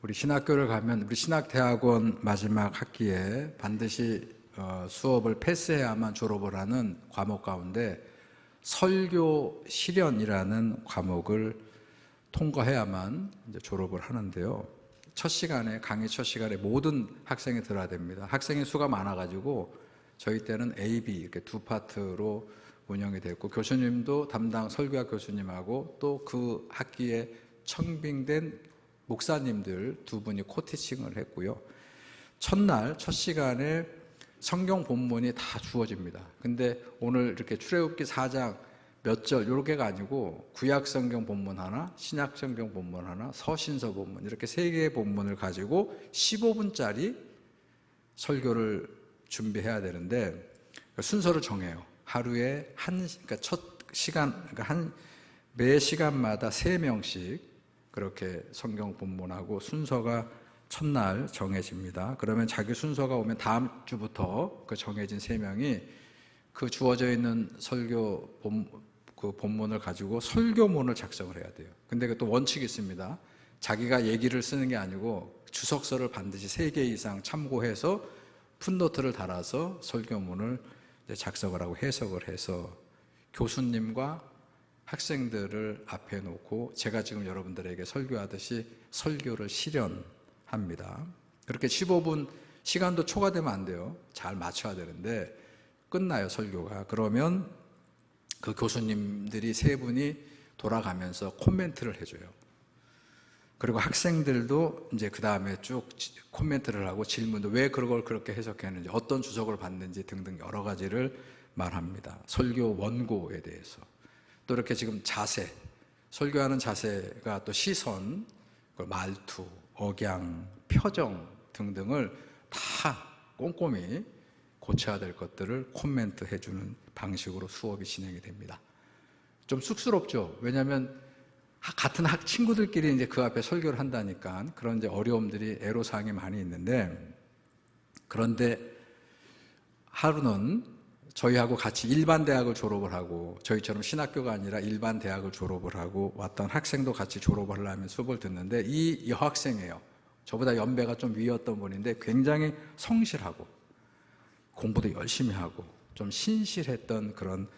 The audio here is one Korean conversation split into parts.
우리 신학교를 가면 우리 신학대학원 마지막 학기에 반드시 수업을 패스해야만 졸업을 하는 과목 가운데 설교 실연이라는 과목을 통과해야만 이제 졸업을 하는데요. 첫 시간에, 강의 첫 시간에 모든 학생이 들어야 됩니다. 학생의 수가 많아가지고 저희 때는 A, B 이렇게 두 파트로 운영이 됐고, 교수님도 담당 설교학 교수님하고 또 그 학기에 청빙된 목사님들 두 분이 코티칭을 했고요. 첫날 첫 시간에 성경 본문이 다 주어집니다. 근데 오늘 이렇게 출애굽기 4장 몇 절 이렇게가 아니고 구약 성경 본문 하나, 신약 성경 본문 하나, 서신서 본문 이렇게 세 개의 본문을 가지고 15분짜리 설교를 준비해야 되는데 순서를 정해요. 하루에 그러니까 첫 시간, 그러니까 매 시간마다 3명씩 그렇게 성경 본문하고 순서가 첫날 정해집니다. 그러면 자기 순서가 오면 다음 주부터 그 정해진 3명이 그 주어져 있는 설교 그 본문을 가지고 설교문을 작성을 해야 돼요. 근데 또 원칙이 있습니다. 자기가 얘기를 쓰는 게 아니고 주석서를 반드시 3개 이상 참고해서 풋노트를 달아서 설교문을 작성을 하고 해석을 해서 교수님과 학생들을 앞에 놓고 제가 지금 여러분들에게 설교하듯이 설교를 실현합니다. 그렇게 15분 시간도 초과되면 안 돼요. 잘 맞춰야 되는데 끝나요, 설교가. 그러면 그 교수님들이 3분이 돌아가면서 코멘트를 해줘요. 그리고 학생들도 이제 그 다음에 쭉 코멘트를 하고 질문도 왜 그걸 그렇게 해석했는지, 어떤 주석을 받는지 등등 여러 가지를 말합니다. 설교 원고에 대해서. 또 이렇게 지금 자세, 설교하는 자세가 또 시선, 말투, 억양, 표정 등등을 다 꼼꼼히 고쳐야 될 것들을 코멘트 해주는 방식으로 수업이 진행이 됩니다. 좀 쑥스럽죠? 왜냐하면 같은 친구들끼리 이제 그 앞에 설교를 한다니까 그런 이제 어려움들이, 애로사항이 많이 있는데, 그런데 하루는 저희하고 같이 일반 대학을 졸업을 하고, 저희처럼 신학교가 아니라 일반 대학을 졸업을 하고 왔던 학생도 같이 졸업을 하려면 수업을 듣는데, 이 여학생이에요. 저보다 연배가 좀 위였던 분인데 굉장히 성실하고 공부도 열심히 하고 좀 신실했던 그런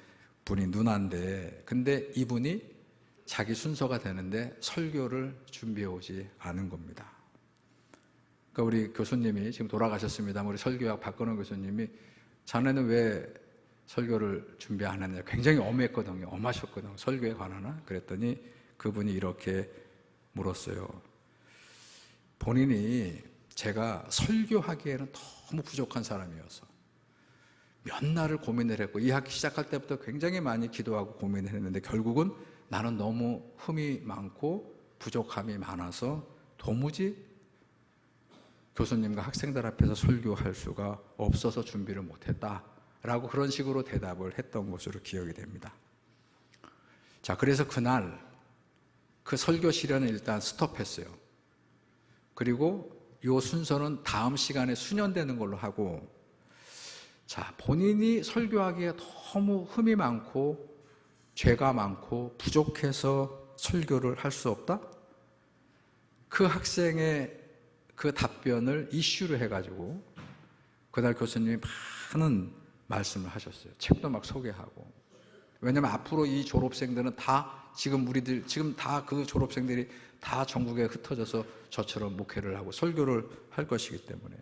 분이 누나인데, 근데 이분이 자기 순서가 되는데 설교를 준비해 오지 않은 겁니다. 그러니까 우리 교수님이 지금 돌아가셨습니다. 우리 설교학 박건원 교수님이 자네는 왜 설교를 준비 안 했냐, 굉장히 엄했거든요. 엄하셨거든요. 설교에 관하나? 그랬더니 그분이 이렇게 물었어요. 본인이 제가 설교하기에는 너무 부족한 사람이어서 몇 날을 고민을 했고, 이 학기 시작할 때부터 굉장히 많이 기도하고 고민을 했는데 결국은 나는 너무 흠이 많고 부족함이 많아서 도무지 교수님과 학생들 앞에서 설교할 수가 없어서 준비를 못했다 라고 그런 식으로 대답을 했던 것으로 기억이 됩니다. 자, 그래서 그날 그 설교 실현을 일단 스톱했어요. 그리고 이 순서는 다음 시간에 수년되는 걸로 하고, 자, 본인이 설교하기에 너무 흠이 많고 죄가 많고 부족해서 설교를 할 수 없다? 그 학생의 그 답변을 이슈로 해가지고 그날 교수님이 많은 말씀을 하셨어요. 책도 막 소개하고. 왜냐하면 앞으로 이 졸업생들은 다 지금 다 그 졸업생들이 다 전국에 흩어져서 저처럼 목회를 하고 설교를 할 것이기 때문에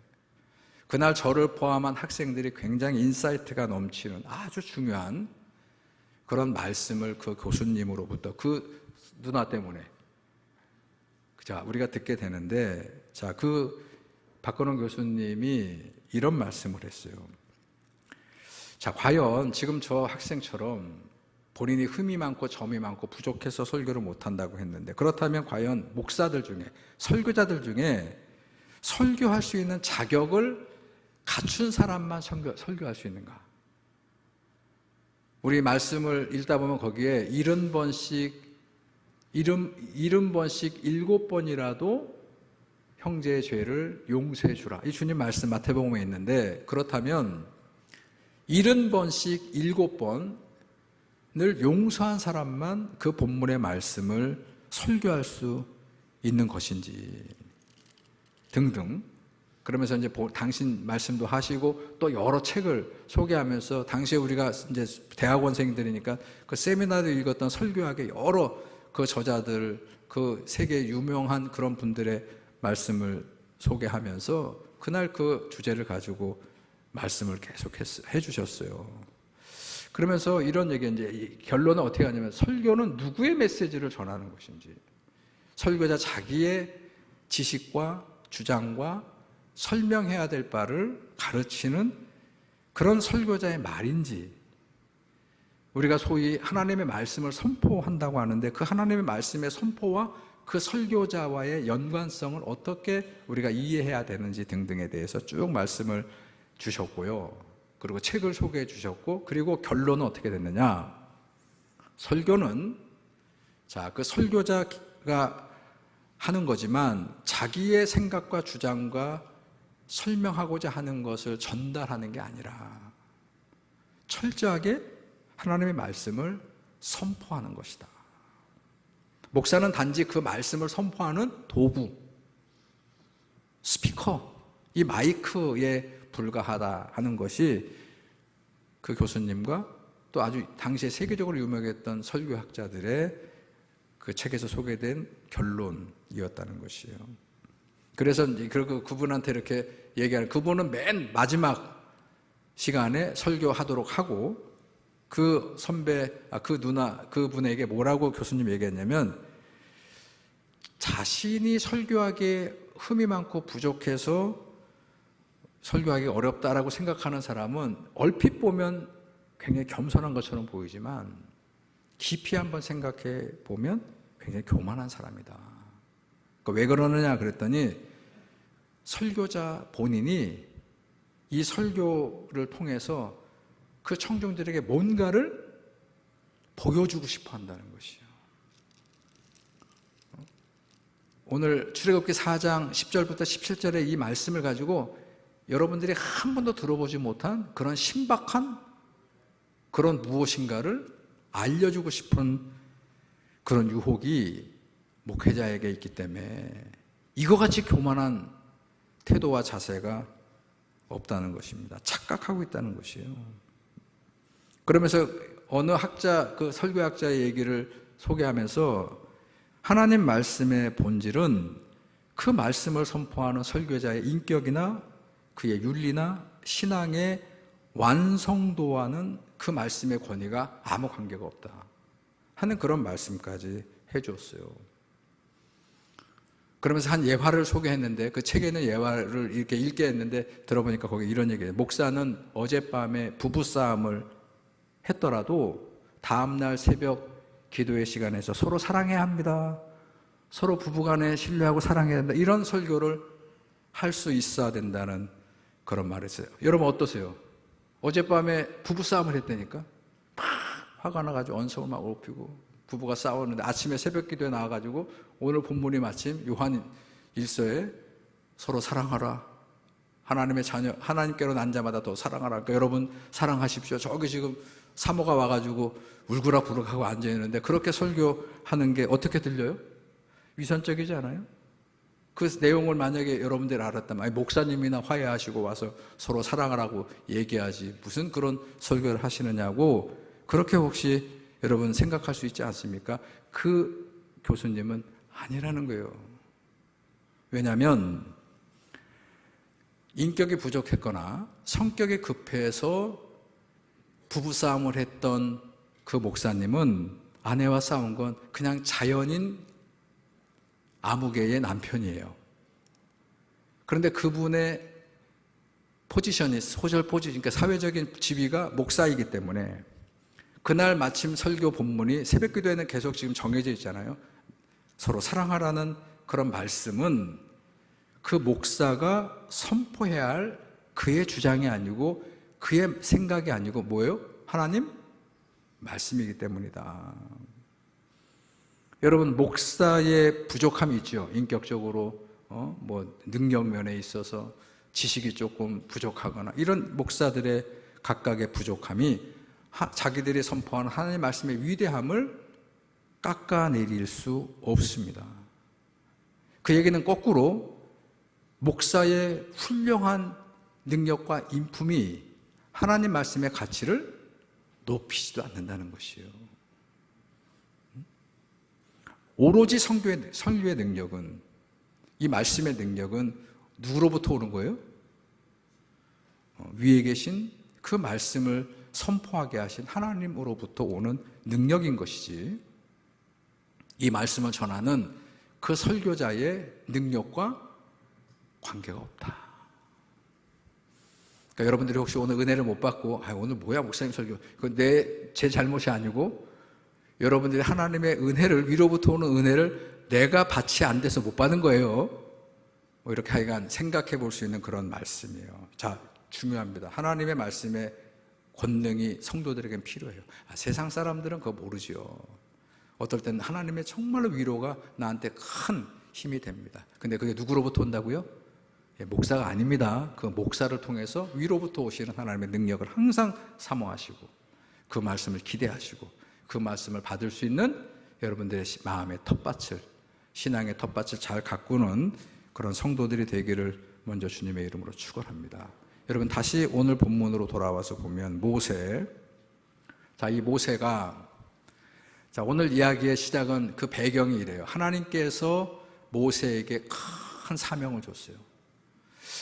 그날 저를 포함한 학생들이 굉장히 인사이트가 넘치는 아주 중요한 그런 말씀을 그 교수님으로부터, 그 누나 때문에 자, 우리가 듣게 되는데, 자, 그 박건원 교수님이 이런 말씀을 했어요. 자, 과연 지금 저 학생처럼 본인이 흠이 많고 점이 많고 부족해서 설교를 못한다고 했는데, 그렇다면 과연 목사들 중에, 설교자들 중에 설교할 수 있는 자격을 갖춘 사람만 설교할 수 있는가? 우리 말씀을 읽다 보면 거기에 70번씩 7번이라도 형제의 죄를 용서해 주라, 이 주님 말씀 마태복음에 있는데, 그렇다면 70번씩 7번을 용서한 사람만 그 본문의 말씀을 설교할 수 있는 것인지, 등등. 그러면서 이제 당신 말씀도 하시고 또 여러 책을 소개하면서 당시에 우리가 이제 대학원생들이니까 그 세미나를 읽었던 설교학의 여러 그 저자들, 그 세계 유명한 그런 분들의 말씀을 소개하면서 그날 그 주제를 가지고 말씀을 계속 해주셨어요. 그러면서 이런 얘기, 이제 결론은 어떻게 하냐면 설교는 누구의 메시지를 전하는 것인지, 설교자 자기의 지식과 주장과 설명해야 될 바를 가르치는 그런 설교자의 말인지, 우리가 소위 하나님의 말씀을 선포한다고 하는데 그 하나님의 말씀의 선포와 그 설교자와의 연관성을 어떻게 우리가 이해해야 되는지 등등에 대해서 쭉 말씀을 주셨고요. 그리고 책을 소개해 주셨고, 그리고 결론은 어떻게 됐느냐? 설교는 그 설교자가 하는 거지만 자기의 생각과 주장과 설명하고자 하는 것을 전달하는 게 아니라 철저하게 하나님의 말씀을 선포하는 것이다. 목사는 단지 그 말씀을 선포하는 도구, 스피커, 이 마이크에 불과하다 하는 것이 그 교수님과 또 아주 당시에 세계적으로 유명했던 설교학자들의 그 책에서 소개된 결론이었다는 것이에요. 그래서 그분한테 이렇게 얘기하는, 그분은 맨 마지막 시간에 설교하도록 하고 그 선배, 그 누나, 그분에게 뭐라고 교수님이 얘기했냐면, 자신이 설교하기에 흠이 많고 부족해서 설교하기 어렵다라고 생각하는 사람은 얼핏 보면 굉장히 겸손한 것처럼 보이지만 깊이 한번 생각해 보면 굉장히 교만한 사람이다. 그러니까 왜 그러느냐 그랬더니, 설교자 본인이 이 설교를 통해서 그 청중들에게 뭔가를 보여주고 싶어 한다는 것이에요. 오늘 출애굽기 4장 10절부터 17절의 이 말씀을 가지고 여러분들이 한 번도 들어보지 못한 그런 신박한 그런 무엇인가를 알려주고 싶은 그런 유혹이 목회자에게 있기 때문에 이거 같이 교만한 태도와 자세가 없다는 것입니다. 착각하고 있다는 것이에요. 그러면서 어느 학자, 그 설교학자의 얘기를 소개하면서 하나님 말씀의 본질은 그 말씀을 선포하는 설교자의 인격이나 그의 윤리나 신앙의 완성도와는 그 말씀의 권위가 아무 관계가 없다 하는 그런 말씀까지 해줬어요. 그러면서 한 예화를 소개했는데, 그 책에 있는 예화를 이렇게 읽게 했는데 들어보니까 거기 이런 얘기예요. 목사는 어젯밤에 부부싸움을 했더라도 다음날 새벽 기도의 시간에서 서로 사랑해야 합니다, 서로 부부간에 신뢰하고 사랑해야 된다, 이런 설교를 할 수 있어야 된다는 그런 말을 했어요. 여러분 어떠세요? 어젯밤에 부부싸움을 했다니까 막 화가 나가지고 언성을 막 높이고 부부가 싸웠는데 아침에 새벽 기도에 나와가지고 오늘 본문이 마침 요한 1서에 서로 사랑하라, 하나님의 자녀, 하나님께로 난 자마다 더 사랑하라, 그러니까 여러분 사랑하십시오. 저기 지금 사모가 와가지고 울그락부락하고 앉아있는데 그렇게 설교하는 게 어떻게 들려요? 위선적이지 않아요? 그 내용을 만약에 여러분들이 알았다면, 목사님이나 화해하시고 와서 서로 사랑하라고 얘기하지 무슨 그런 설교를 하시느냐고 그렇게 혹시 여러분 생각할 수 있지 않습니까? 그 교수님은 아니라는 거예요. 왜냐하면 인격이 부족했거나 성격이 급해서 부부싸움을 했던 그 목사님은 아내와 싸운 건 그냥 자연인 아무개의 남편이에요. 그런데 그분의 포지션이, 소셜 포지션, 그러니까 사회적인 지위가 목사이기 때문에 그날 마침 설교 본문이 새벽 기도에는 계속 지금 정해져 있잖아요. 서로 사랑하라는 그런 말씀은 그 목사가 선포해야 할 그의 주장이 아니고 그의 생각이 아니고 뭐예요? 하나님 말씀이기 때문이다. 여러분, 목사의 부족함이 있죠. 인격적으로 능력 면에 있어서 지식이 조금 부족하거나 이런 목사들의 각각의 부족함이 자기들이 선포하는 하나님의 말씀의 위대함을 깎아내릴 수 없습니다. 그 얘기는 거꾸로 목사의 훌륭한 능력과 인품이 하나님 말씀의 가치를 높이지도 않는다는 것이에요. 오로지 설교의 능력은, 이 말씀의 능력은 누구로부터 오는 거예요? 위에 계신 그 말씀을 선포하게 하신 하나님으로부터 오는 능력인 것이지, 이 말씀을 전하는 그 설교자의 능력과 관계가 없다. 그러니까 여러분들이 혹시 오늘 은혜를 못 받고 오늘 뭐야 목사님 설교, 그건 제 잘못이 아니고 여러분들이 하나님의 은혜를, 위로부터 오는 은혜를 내가 받지 안 돼서 못 받은 거예요. 이렇게 하여간 생각해 볼 수 있는 그런 말씀이에요. 자, 중요합니다. 하나님의 말씀의 권능이 성도들에겐 필요해요. 세상 사람들은 그거 모르죠. 어떨 때는 하나님의 정말로 위로가 나한테 큰 힘이 됩니다. 근데 그게 누구로부터 온다고요? 목사가 아닙니다. 그 목사를 통해서 위로부터 오시는 하나님의 능력을 항상 사모하시고 그 말씀을 기대하시고 그 말씀을 받을 수 있는 여러분들의 마음의 텃밭을, 신앙의 텃밭을 잘 가꾸는 그런 성도들이 되기를 먼저 주님의 이름으로 축원합니다. 여러분, 다시 오늘 본문으로 돌아와서 보면 모세, 자, 이 모세가, 자, 오늘 이야기의 시작은 그 배경이 이래요. 하나님께서 모세에게 큰 사명을 줬어요.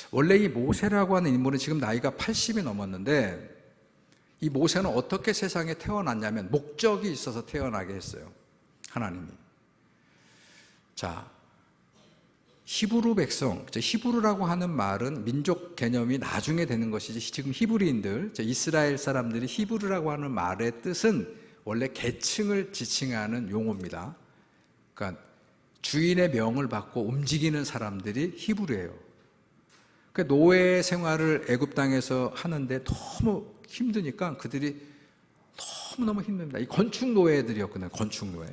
원래 이 모세라고 하는 인물은 지금 나이가 80이 넘었는데, 이 모세는 어떻게 세상에 태어났냐면 목적이 있어서 태어나게 했어요, 하나님이. 자, 히브루 백성, 히브루라고 하는 말은 민족 개념이 나중에 되는 것이지, 지금 히브리인들, 이스라엘 사람들이 히브루라고 하는 말의 뜻은 원래 계층을 지칭하는 용어입니다. 그러니까 주인의 명을 받고 움직이는 사람들이 히브루예요. 그러니까 노예 생활을 애굽 땅에서 하는데 너무 힘드니까 그들이 너무너무 힘듭니다. 이 건축 노예들이었거든요. 건축 노예.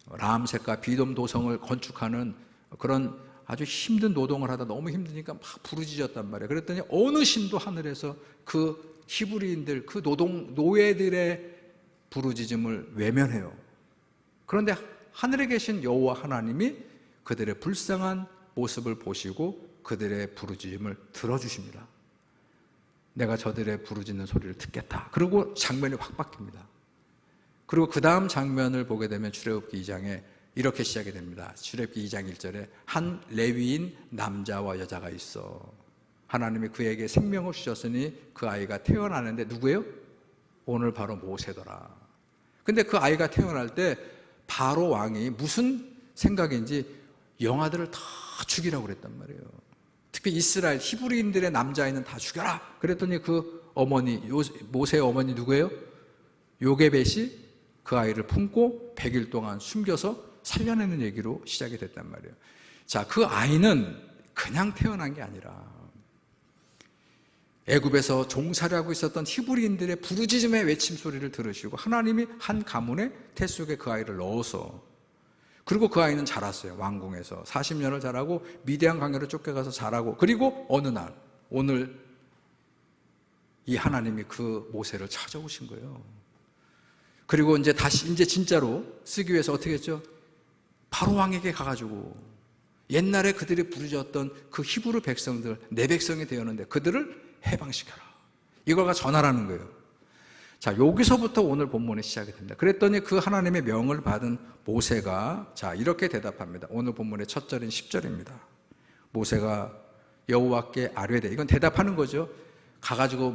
람셋과 비돔 도성을 건축하는 그런 아주 힘든 노동을 하다 너무 힘드니까 막 부르짖었단 말이에요. 그랬더니 어느 신도 하늘에서 그 히브리인들, 그 노예들의 부르짖음을 외면해요. 그런데 하늘에 계신 여호와 하나님이 그들의 불쌍한 모습을 보시고 그들의 부르짖음을 들어주십니다. 내가 저들의 부르짖는 소리를 듣겠다. 그리고 장면이 확 바뀝니다. 그리고 그 다음 장면을 보게 되면 출애굽기 2장에 이렇게 시작이 됩니다. 출애굽기 2장 1절에 한 레위인 남자와 여자가 있어. 하나님이 그에게 생명을 주셨으니 그 아이가 태어나는데 누구예요? 오늘 바로 모세더라. 근데 그 아이가 태어날 때 바로 왕이 무슨 생각인지 영아들을 다 죽이라고 그랬단 말이에요. 특히 이스라엘 히브리인들의 남자아이는 다 죽여라. 그랬더니 그 어머니, 모세의 어머니 누구예요? 요게벳이 그 아이를 품고 100일 동안 숨겨서 살려내는 얘기로 시작이 됐단 말이에요. 자, 그 아이는 그냥 태어난 게 아니라 애굽에서 종살이 하고 있었던 히브리인들의 부르짖음의 외침 소리를 들으시고 하나님이 한 가문의 태 속에 그 아이를 넣어서, 그리고 그 아이는 자랐어요. 왕궁에서 40년을 자라고 미디안 광야로 쫓겨가서 자라고, 그리고 어느 날 오늘 이 하나님이 그 모세를 찾아오신 거예요. 그리고 이제 다시 이제 진짜로 쓰기 위해서 어떻게 했죠? 바로 왕에게 가가지고 옛날에 그들이 부르짖었던 그 히브리 백성들, 내 백성이 되었는데 그들을 해방시켜라. 이걸 전하라는 거예요. 자, 여기서부터 오늘 본문이 시작이 됩니다. 그랬더니 그 하나님의 명을 받은 모세가 자, 이렇게 대답합니다. 오늘 본문의 첫 절인 10절입니다. 모세가 여호와께 아뢰되, 이건 대답하는 거죠. 가가지고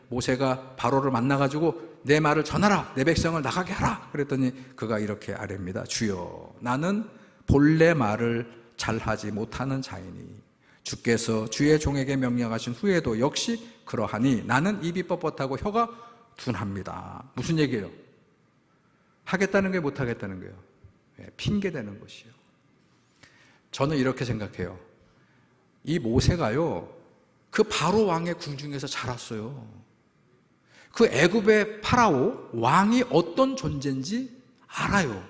모세가 바로를 만나가지고 내 말을 전하라, 내 백성을 나가게 하라. 그랬더니 그가 이렇게 아뢰입니다. 주여, 나는 본래 말을 잘하지 못하는 자이니 주께서 주의 종에게 명령하신 후에도 역시 그러하니 나는 입이 뻣뻣하고 혀가 둔합니다. 무슨 얘기예요? 하겠다는 게 못하겠다는 거예요. 핑계대는 것이요. 저는 이렇게 생각해요. 이 모세가요, 그 바로 왕의 궁중에서 자랐어요. 그 애굽의 파라오 왕이 어떤 존재인지 알아요.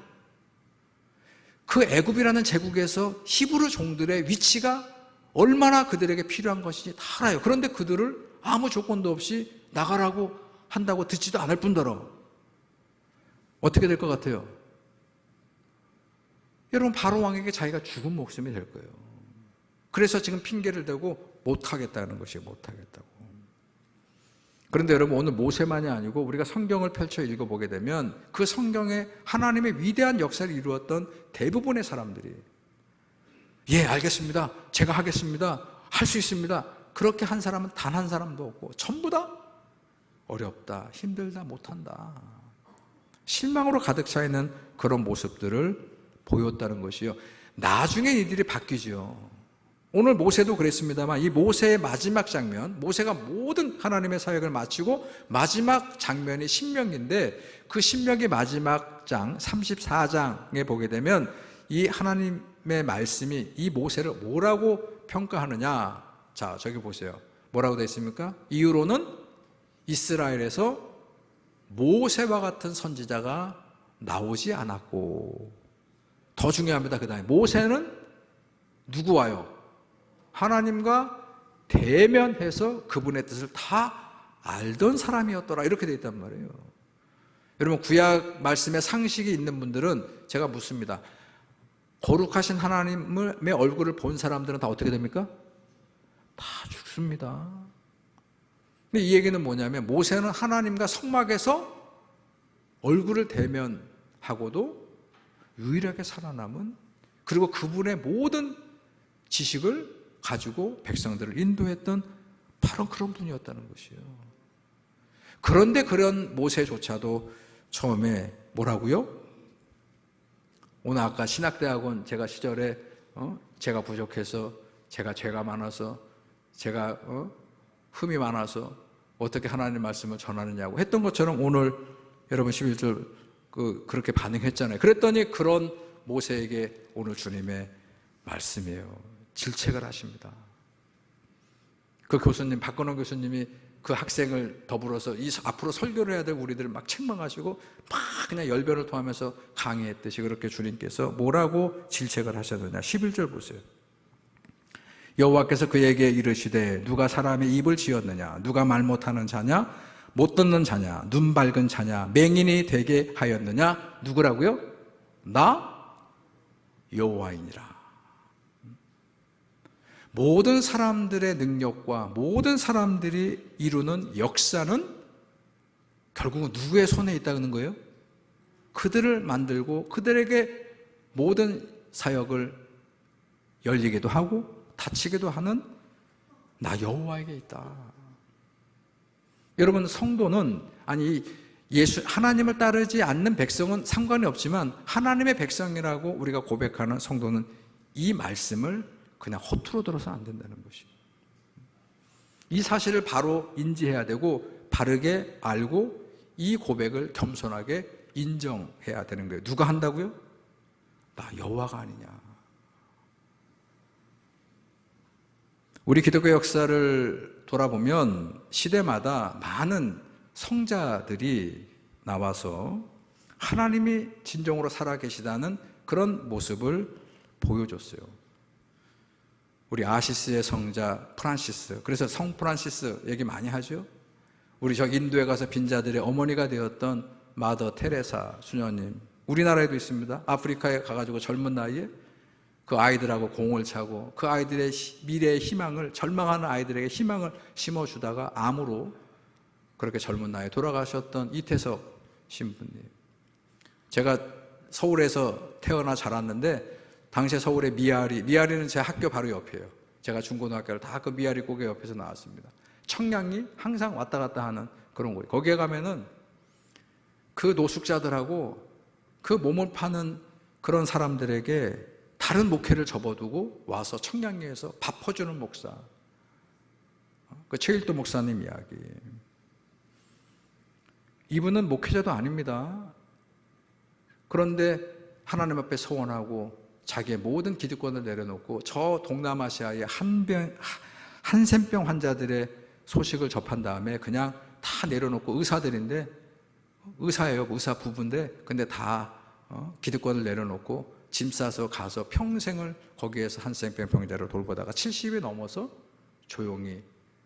그 애굽이라는 제국에서 히브리 종들의 위치가 얼마나 그들에게 필요한 것인지 다 알아요. 그런데 그들을 아무 조건도 없이 나가라고 한다고 듣지도 않을 뿐더러 어떻게 될 것 같아요? 여러분, 바로 왕에게 자기가 죽은 목숨이 될 거예요. 그래서 지금 핑계를 대고 못하겠다는 것이에요. 못하겠다고. 그런데 여러분, 오늘 모세만이 아니고 우리가 성경을 펼쳐 읽어보게 되면 그 성경에 하나님의 위대한 역사를 이루었던 대부분의 사람들이 예, 알겠습니다, 제가 하겠습니다, 할 수 있습니다, 그렇게 한 사람은 단 한 사람도 없고 전부 다 어렵다, 힘들다, 못한다, 실망으로 가득 차 있는 그런 모습들을 보였다는 것이요. 나중에 이들이 바뀌죠. 오늘 모세도 그랬습니다만 이 모세의 마지막 장면, 모세가 모든 하나님의 사역을 마치고 마지막 장면이 신명기인데 그 신명기 마지막 장 34장에 보게 되면 이 하나님의 말씀이 이 모세를 뭐라고 평가하느냐. 자, 저기 보세요. 뭐라고 되어 있습니까? 이후로는 이스라엘에서 모세와 같은 선지자가 나오지 않았고, 더 중요합니다. 그 다음에 모세는 누구와요? 하나님과 대면해서 그분의 뜻을 다 알던 사람이었더라, 이렇게 되어 있단 말이에요. 여러분, 구약 말씀에 상식이 있는 분들은 제가 묻습니다. 거룩하신 하나님의 얼굴을 본 사람들은 다 어떻게 됩니까? 다 죽습니다. 근데 이 얘기는 뭐냐면 모세는 하나님과 성막에서 얼굴을 대면하고도 유일하게 살아남은, 그리고 그분의 모든 지식을 가지고 백성들을 인도했던 바로 그런 분이었다는 것이에요. 그런데 그런 모세조차도 처음에 뭐라고요? 오늘 아까 신학대학원 제가 시절에 제가 부족해서, 제가 죄가 많아서, 제가 흠이 많아서 어떻게 하나님의 말씀을 전하느냐고 했던 것처럼 오늘 여러분 11절 그렇게 반응했잖아요. 그랬더니 그런 모세에게 오늘 주님의 말씀이에요. 질책을 하십니다. 그 교수님, 박건원 교수님이 그 학생을 더불어서 이 앞으로 설교를 해야 될 우리들을 막 책망하시고 막 그냥 열변을 토하면서 강의했듯이 그렇게 주님께서 뭐라고 질책을 하셨느냐. 11절 보세요. 여호와께서 그에게 이르시되 누가 사람의 입을 지었느냐? 누가 말 못하는 자냐? 못 듣는 자냐? 눈 밝은 자냐? 맹인이 되게 하였느냐? 누구라고요? 나 여호와이니라. 모든 사람들의 능력과 모든 사람들이 이루는 역사는 결국은 누구의 손에 있다는 거예요? 그들을 만들고 그들에게 모든 사역을 열리게도 하고 닫히게도 하는 나 여호와에게 있다. 여러분, 성도는, 아니 하나님을 따르지 않는 백성은 상관이 없지만 하나님의 백성이라고 우리가 고백하는 성도는 이 말씀을 그냥 허투루 들어서 안 된다는 것이. 이 사실을 바로 인지해야 되고 바르게 알고 이 고백을 겸손하게 인정해야 되는 거예요. 누가 한다고요? 나 여호와가 아니냐. 우리 기독교 역사를 돌아보면 시대마다 많은 성자들이 나와서 하나님이 진정으로 살아계시다는 그런 모습을 보여줬어요. 우리 아시스의 성자 프란시스, 그래서 성 프란시스 얘기 많이 하죠. 우리 저 인도에 가서 빈자들의 어머니가 되었던 마더 테레사 수녀님, 우리나라에도 있습니다. 아프리카에 가가지고 젊은 나이에 그 아이들하고 공을 차고 그 아이들의 미래의 희망을, 절망하는 아이들에게 희망을 심어주다가 암으로 그렇게 젊은 나이에 돌아가셨던 이태석 신부님. 제가 서울에서 태어나 자랐는데 당시에 서울의 미아리는 제 학교 바로 옆이에요. 제가 중고등학교를 다 그 미아리 고개 옆에서 나왔습니다. 청량리 항상 왔다 갔다 하는 그런 곳. 거기에 가면은 그 노숙자들하고 그 몸을 파는 그런 사람들에게 다른 목회를 접어두고 와서 청량리에서 밥 퍼주는 목사, 그 최일도 목사님 이야기. 이분은 목회자도 아닙니다. 그런데 하나님 앞에 소원하고 자기의 모든 기득권을 내려놓고 저 동남아시아의 한센병 환자들의 소식을 접한 다음에 그냥 다 내려놓고, 의사들인데, 의사예요, 의사 부부인데, 근데 다 기득권을 내려놓고 짐 싸서 가서 평생을 거기에서 한센병 병자를 돌보다가 70이 넘어서 조용히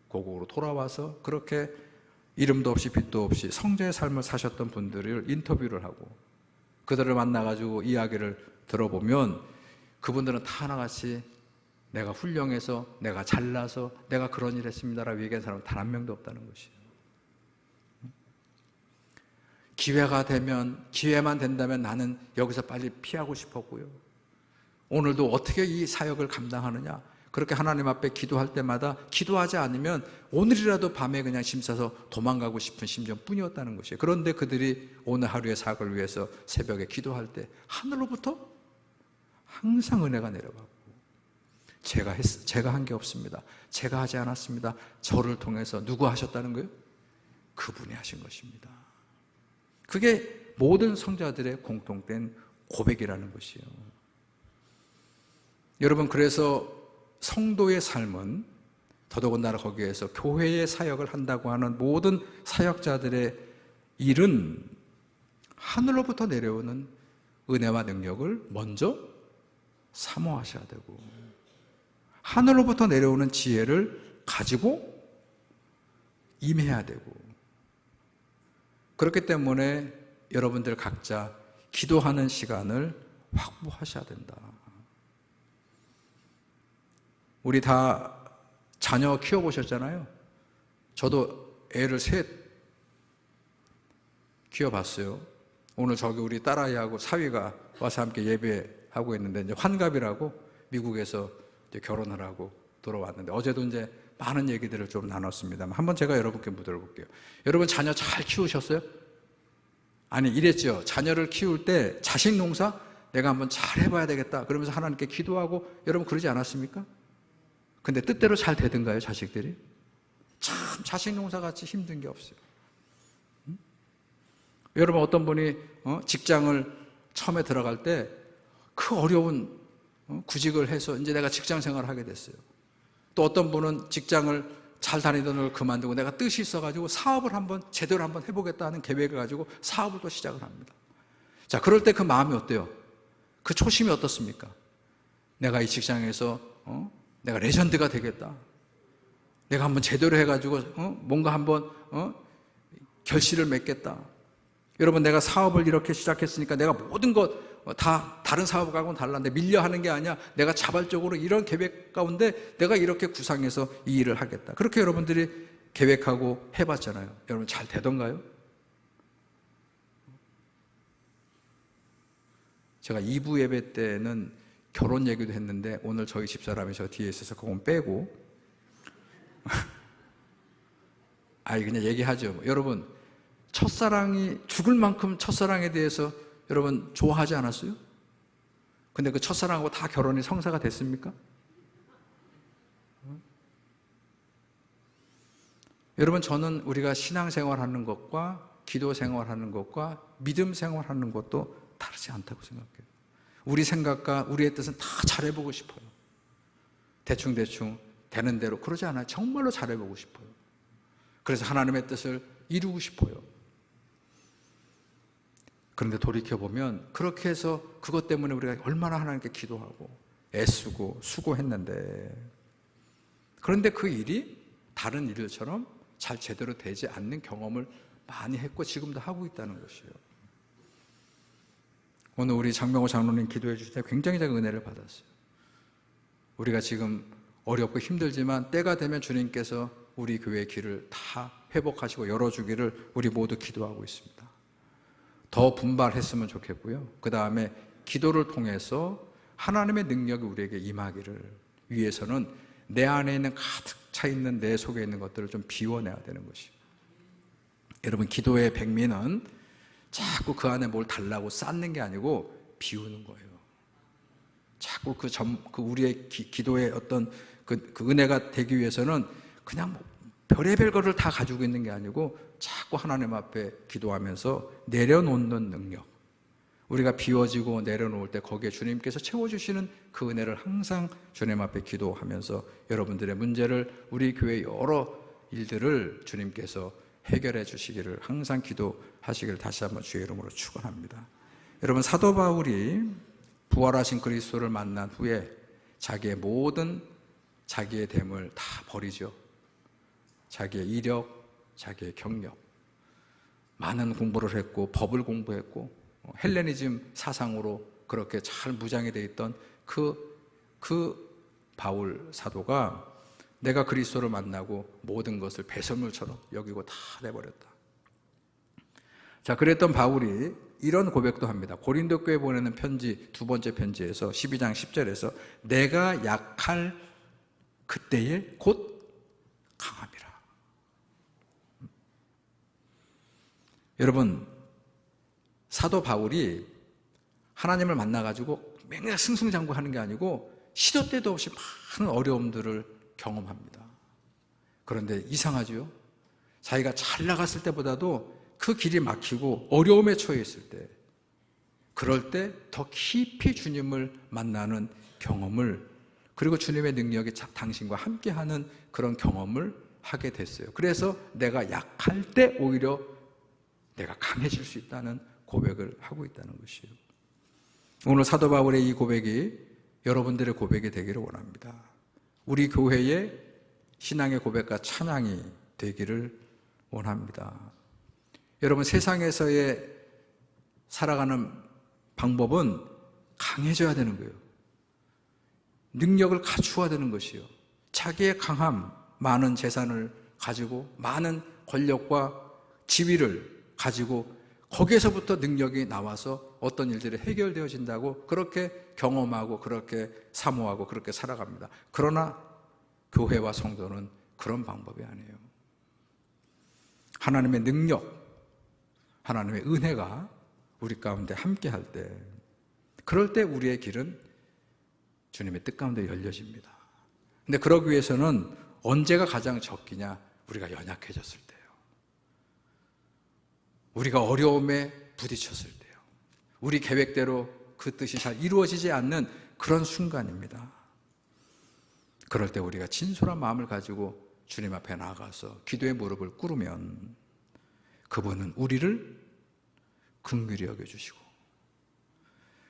고국으로 돌아와서 그렇게 이름도 없이 빛도 없이 성자의 삶을 사셨던 분들을 인터뷰를 하고 그들을 만나가지고 이야기를 들어보면 그분들은 다 하나같이 내가 훌륭해서, 내가 잘나서, 내가 그런 일 했습니다라고 얘기한 사람은 단 한 명도 없다는 것이에요. 기회가 되면, 기회만 된다면 나는 여기서 빨리 피하고 싶었고요. 오늘도 어떻게 이 사역을 감당하느냐, 그렇게 하나님 앞에 기도할 때마다 기도하지 않으면 오늘이라도 밤에 그냥 짐 싸서 도망가고 싶은 심정뿐이었다는 것이에요. 그런데 그들이 오늘 하루의 사역을 위해서 새벽에 기도할 때 하늘로부터 항상 은혜가 내려가고, 제가 한 게 없습니다, 제가 하지 않았습니다, 저를 통해서 누구 하셨다는 거예요? 그분이 하신 것입니다. 그게 모든 성자들의 공통된 고백이라는 것이에요. 여러분, 그래서 성도의 삶은, 더더군다나 거기에서 교회의 사역을 한다고 하는 모든 사역자들의 일은 하늘로부터 내려오는 은혜와 능력을 먼저 사모하셔야 되고, 하늘로부터 내려오는 지혜를 가지고 임해야 되고, 그렇기 때문에 여러분들 각자 기도하는 시간을 확보하셔야 된다. 우리 다 자녀 키워보셨잖아요. 저도 애를 셋 키워봤어요. 오늘 저기 우리 딸아이하고 사위가 와서 함께 예배하고 있는데, 이제 환갑이라고 미국에서 이제 결혼을 하고 돌아왔는데, 어제도 이제 많은 얘기들을 좀 나눴습니다만, 한번 제가 여러분께 물어볼게요. 여러분 자녀 잘 키우셨어요? 아니, 이랬죠. 자녀를 키울 때 자식 농사 내가 한번 잘 해봐야 되겠다 그러면서 하나님께 기도하고, 여러분 그러지 않았습니까? 근데 뜻대로 잘 되던가요, 자식들이? 참 자식 농사같이 힘든 게 없어요. 여러분, 어떤 분이 직장을 처음에 들어갈 때 그 어려운 구직을 해서 이제 내가 직장 생활을 하게 됐어요. 또 어떤 분은 직장을 잘 다니던 걸 그만두고 내가 뜻이 있어가지고 사업을 한번 제대로 한번 해보겠다는 계획을 가지고 사업을 또 시작을 합니다. 자, 그럴 때 그 마음이 어때요? 그 초심이 어떻습니까? 내가 이 직장에서 내가 레전드가 되겠다, 내가 한번 제대로 해가지고 뭔가 한번 결실을 맺겠다. 여러분, 내가 사업을 이렇게 시작했으니까 내가 모든 것 다 다른 사업하고는 달랐는데 밀려 하는 게 아니야, 내가 자발적으로 이런 계획 가운데 내가 이렇게 구상해서 이 일을 하겠다. 그렇게 여러분들이 계획하고 해봤잖아요. 여러분 잘 되던가요? 제가 2부 예배 때는 결혼 얘기도 했는데, 오늘 저희 집사람이 저 뒤에 있어서 그건 빼고 그냥 얘기하죠. 여러분, 첫사랑이 죽을 만큼 첫사랑에 대해서 여러분 좋아하지 않았어요? 근데 그 첫사랑하고 다 결혼이 성사가 됐습니까? 여러분, 저는 우리가 신앙생활하는 것과 기도 생활하는 것과 믿음 생활하는 것도 다르지 않다고 생각해요. 우리 생각과 우리의 뜻은 다 잘해보고 싶어요. 대충대충 되는 대로 그러지 않아요. 정말로 잘해보고 싶어요. 그래서 하나님의 뜻을 이루고 싶어요. 그런데 돌이켜보면 그렇게 해서 그것 때문에 우리가 얼마나 하나님께 기도하고 애쓰고 수고했는데, 그런데 그 일이 다른 일들처럼 잘 제대로 되지 않는 경험을 많이 했고 지금도 하고 있다는 것이에요. 오늘 우리 장명호 장로님 기도해 주실 때 굉장히 제가 은혜를 받았어요. 우리가 지금 어렵고 힘들지만 때가 되면 주님께서 우리 교회의 길을 다 회복하시고 열어주기를 우리 모두 기도하고 있습니다. 더 분발했으면 좋겠고요. 그 다음에 기도를 통해서 하나님의 능력이 우리에게 임하기를 위해서는 내 안에 있는 가득 차 있는 내 속에 있는 것들을 좀 비워내야 되는 것입니다. 여러분, 기도의 백미는 자꾸 그 안에 뭘 달라고 쌓는 게 아니고 비우는 거예요. 자꾸 그 우리의 기도의 어떤 그 은혜가 되기 위해서는 그냥 뭐 별의별 것을 다 가지고 있는 게 아니고 자꾸 하나님 앞에 기도하면서 내려놓는 능력, 우리가 비워지고 내려놓을 때 거기에 주님께서 채워주시는 그 은혜를 항상 주님 앞에 기도하면서 여러분들의 문제를, 우리 교회의 여러 일들을 주님께서 해결해 주시기를 항상 기도하시기를 다시 한번 주의 이름으로 축원합니다. 여러분, 사도 바울이 부활하신 그리스도를 만난 후에 자기의 모든 자기의 됨을 다 버리죠. 자기의 이력, 자기의 경력, 많은 공부를 했고 법을 공부했고 헬레니즘 사상으로 그렇게 잘 무장이 되어 있던 그 바울 사도가 내가 그리스도를 만나고 모든 것을 배설물처럼 여기고 다 내버렸다. 자, 그랬던 바울이 이런 고백도 합니다. 고린도 교회에 보내는 편지, 두 번째 편지에서 12장 10절에서 내가 약할 그때에 곧 강함이라. 여러분, 사도 바울이 하나님을 만나가지고 맨날 승승장구하는 게 아니고 시도 때도 없이 많은 어려움들을 경험합니다. 그런데 이상하죠? 자기가 잘 나갔을 때보다도 그 길이 막히고 어려움에 처해 있을 때, 그럴 때 더 깊이 주님을 만나는 경험을, 그리고 주님의 능력이 당신과 함께하는 그런 경험을 하게 됐어요. 그래서 내가 약할 때 오히려 내가 강해질 수 있다는 고백을 하고 있다는 것이에요. 오늘 사도 바울의 이 고백이 여러분들의 고백이 되기를 원합니다. 우리 교회의 신앙의 고백과 찬양이 되기를 원합니다. 여러분, 세상에서의 살아가는 방법은 강해져야 되는 거예요. 능력을 갖추어야 되는 것이요. 자기의 강함, 많은 재산을 가지고 많은 권력과 지위를 가지고 거기에서부터 능력이 나와서 어떤 일들이 해결되어진다고 그렇게 경험하고 그렇게 사모하고 그렇게 살아갑니다. 그러나 교회와 성도는 그런 방법이 아니에요. 하나님의 능력, 하나님의 은혜가 우리 가운데 함께 할 때, 그럴 때 우리의 길은 주님의 뜻 가운데 열려집니다. 근데 그러기 위해서는 언제가 가장 적기냐? 우리가 연약해졌을 때요. 우리가 어려움에 부딪혔을 때요. 우리 계획대로 그 뜻이 잘 이루어지지 않는 그런 순간입니다. 그럴 때 우리가 진솔한 마음을 가지고 주님 앞에 나아가서 기도의 무릎을 꿇으면 그분은 우리를 긍휼히 여겨주시고,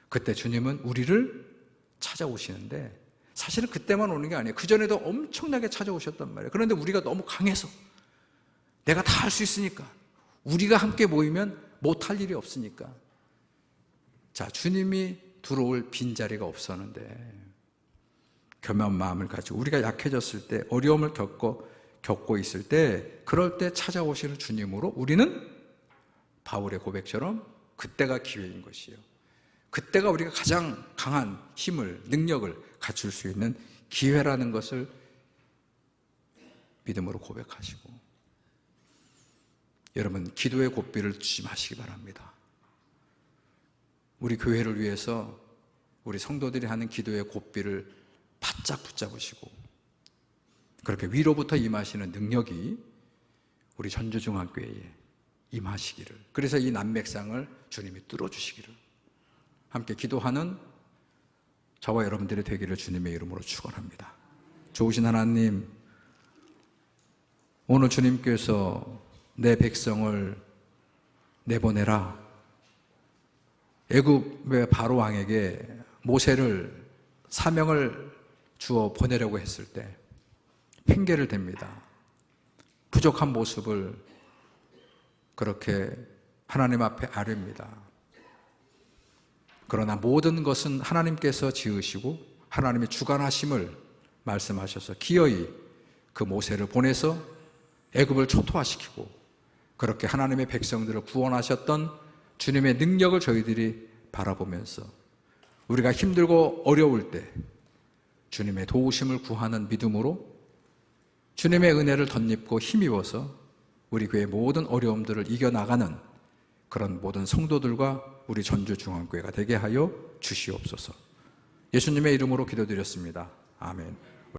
그때 주님은 우리를 찾아오시는데, 사실은 그때만 오는 게 아니에요. 그전에도 엄청나게 찾아오셨단 말이에요. 그런데 우리가 너무 강해서, 내가 다 할 수 있으니까, 우리가 함께 모이면 못할 일이 없으니까, 자, 주님이 들어올 빈자리가 없었는데, 겸허한 마음을 가지고 우리가 약해졌을 때, 어려움을 겪고 있을 때, 그럴 때 찾아오시는 주님으로 우리는 바울의 고백처럼 그때가 기회인 것이에요. 그때가 우리가 가장 강한 힘을, 능력을 갖출 수 있는 기회라는 것을 믿음으로 고백하시고, 여러분, 기도의 고삐를 주지 마시기 바랍니다. 우리 교회를 위해서 우리 성도들이 하는 기도의 고삐를 바짝 붙잡으시고, 그렇게 위로부터 임하시는 능력이 우리 전주중앙교회에 임하시기를, 그래서 이 난맥상을 주님이 뚫어주시기를 함께 기도하는 저와 여러분들이 되기를 주님의 이름으로 축원합니다. 좋으신 하나님, 오늘 주님께서 내 백성을 내보내라, 애굽의 바로 왕에게 모세를 사명을 주어 보내려고 했을 때 핑계를 댑니다. 부족한 모습을 그렇게 하나님 앞에 아뢰입니다. 그러나 모든 것은 하나님께서 지으시고 하나님의 주관하심을 말씀하셔서 기어이 그 모세를 보내서 애굽을 초토화시키고 그렇게 하나님의 백성들을 구원하셨던 주님의 능력을 저희들이 바라보면서 우리가 힘들고 어려울 때 주님의 도우심을 구하는 믿음으로 주님의 은혜를 덧입고 힘입어서 우리 교회의 모든 어려움들을 이겨나가는 그런 모든 성도들과 우리 전주중앙교회가 되게 하여 주시옵소서. 예수님의 이름으로 기도드렸습니다. 아멘.